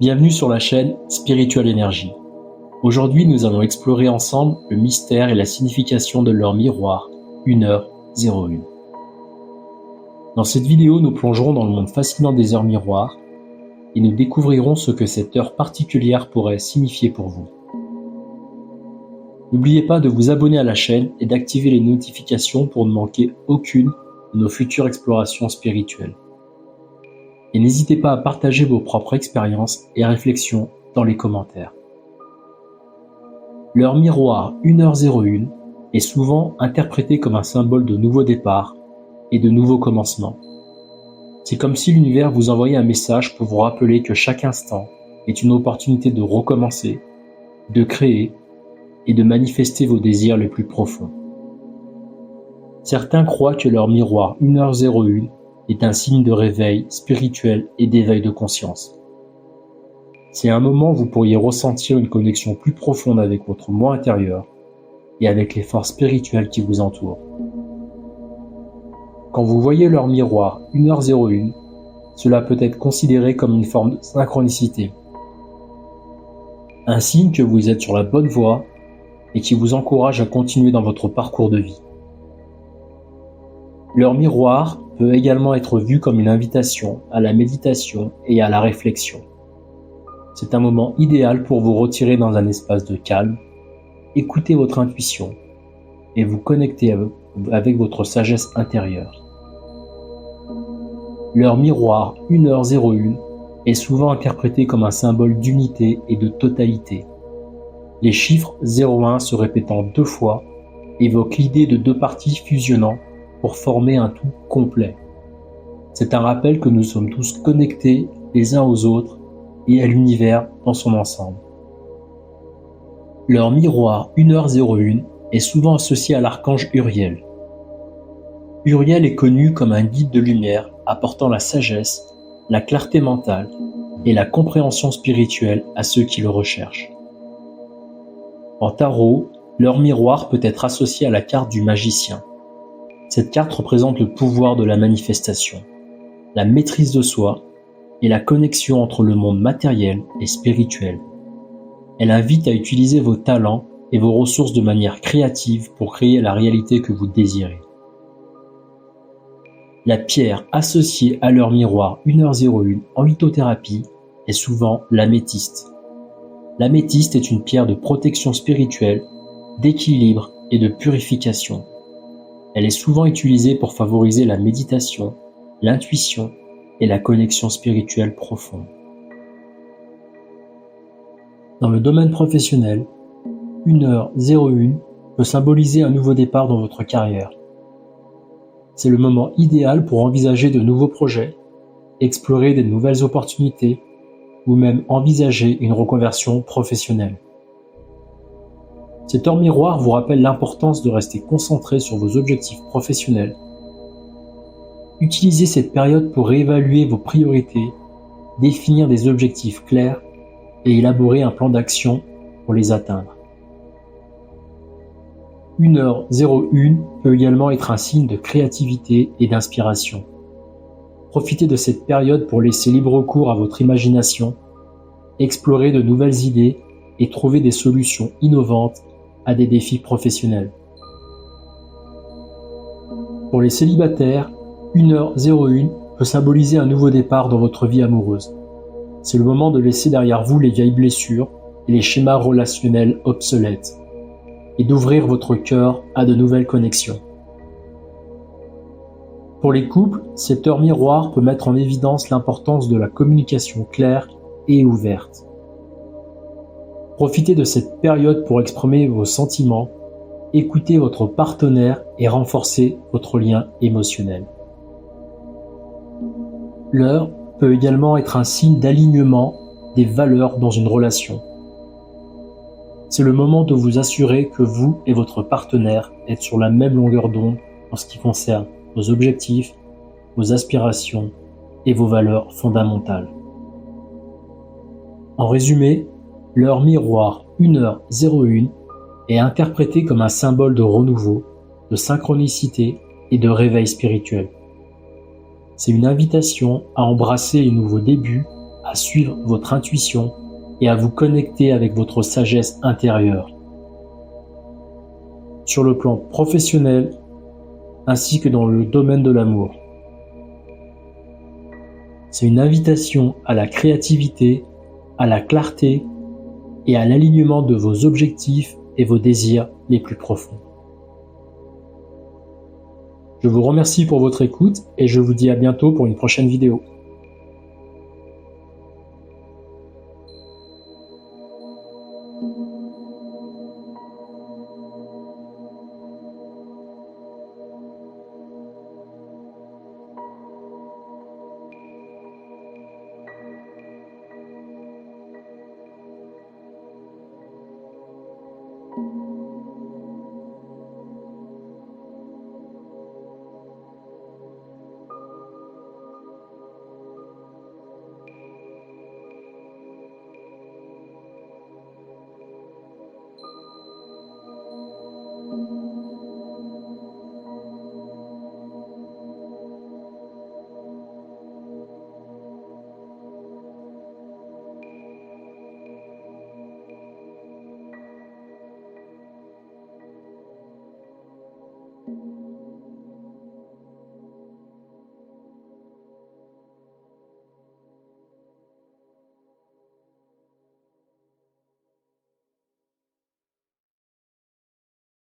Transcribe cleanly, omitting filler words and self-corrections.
Bienvenue sur la chaîne Spiritual Energy. Aujourd'hui, nous allons explorer ensemble le mystère et la signification de l'heure miroir 1h01. Dans cette vidéo, nous plongerons dans le monde fascinant des heures miroirs et nous découvrirons ce que cette heure particulière pourrait signifier pour vous. N'oubliez pas de vous abonner à la chaîne et d'activer les notifications pour ne manquer aucune de nos futures explorations spirituelles. Et n'hésitez pas à partager vos propres expériences et réflexions dans les commentaires. L'heure miroir 1h01 est souvent interprétée comme un symbole de nouveau départ et de nouveaux commencements. C'est comme si l'univers vous envoyait un message pour vous rappeler que chaque instant est une opportunité de recommencer, de créer et de manifester vos désirs les plus profonds. Certains croient que l'heure miroir 1h01 est un signe de réveil spirituel et d'éveil de conscience. C'est un moment où vous pourriez ressentir une connexion plus profonde avec votre moi intérieur et avec les forces spirituelles qui vous entourent. Quand vous voyez l'heure miroir 1h01, cela peut être considéré comme une forme de synchronicité. Un signe que vous êtes sur la bonne voie et qui vous encourage à continuer dans votre parcours de vie. L'heure miroir peut également être vue comme une invitation à la méditation et à la réflexion. C'est un moment idéal pour vous retirer dans un espace de calme, écouter votre intuition et vous connecter avec votre sagesse intérieure. L'heure miroir 1h01 est souvent interprétée comme un symbole d'unité et de totalité. Les chiffres 01 se répétant 2 fois évoquent l'idée de 2 parties fusionnant pour former un tout complet. C'est un rappel que nous sommes tous connectés les uns aux autres et à l'univers dans son ensemble. L'heure miroir 1h01 est souvent associée à l'archange Uriel. Uriel est connu comme un guide de lumière apportant la sagesse, la clarté mentale et la compréhension spirituelle à ceux qui le recherchent. En tarot, l'heure miroir peut être associée à la carte du magicien. Cette carte représente le pouvoir de la manifestation, la maîtrise de soi et la connexion entre le monde matériel et spirituel. Elle invite à utiliser vos talents et vos ressources de manière créative pour créer la réalité que vous désirez. La pierre associée à l'heure miroir 1h01 en lithothérapie est souvent l'améthyste. L'améthyste est une pierre de protection spirituelle, d'équilibre et de purification. Elle est souvent utilisée pour favoriser la méditation, l'intuition et la connexion spirituelle profonde. Dans le domaine professionnel, 1h01 peut symboliser un nouveau départ dans votre carrière. C'est le moment idéal pour envisager de nouveaux projets, explorer de nouvelles opportunités ou même envisager une reconversion professionnelle. Cette heure miroir vous rappelle l'importance de rester concentré sur vos objectifs professionnels. Utilisez cette période pour réévaluer vos priorités, définir des objectifs clairs et élaborer un plan d'action pour les atteindre. 1h01 peut également être un signe de créativité et d'inspiration. Profitez de cette période pour laisser libre cours à votre imagination, explorer de nouvelles idées et trouver des solutions innovantes à des défis professionnels. Pour les célibataires, 1h01 peut symboliser un nouveau départ dans votre vie amoureuse. C'est le moment de laisser derrière vous les vieilles blessures et les schémas relationnels obsolètes et d'ouvrir votre cœur à de nouvelles connexions. Pour les couples, cette heure miroir peut mettre en évidence l'importance de la communication claire et ouverte. Profitez de cette période pour exprimer vos sentiments, écouter votre partenaire et renforcer votre lien émotionnel. L'heure peut également être un signe d'alignement des valeurs dans une relation. C'est le moment de vous assurer que vous et votre partenaire êtes sur la même longueur d'onde en ce qui concerne vos objectifs, vos aspirations et vos valeurs fondamentales. En résumé, l'heure miroir 1h01 est interprétée comme un symbole de renouveau, de synchronicité et de réveil spirituel. C'est une invitation à embrasser les nouveaux débuts, à suivre votre intuition et à vous connecter avec votre sagesse intérieure. Sur le plan professionnel, ainsi que dans le domaine de l'amour. C'est une invitation à la créativité, à la clarté et à l'alignement de vos objectifs et vos désirs les plus profonds. Je vous remercie pour votre écoute et je vous dis à bientôt pour une prochaine vidéo.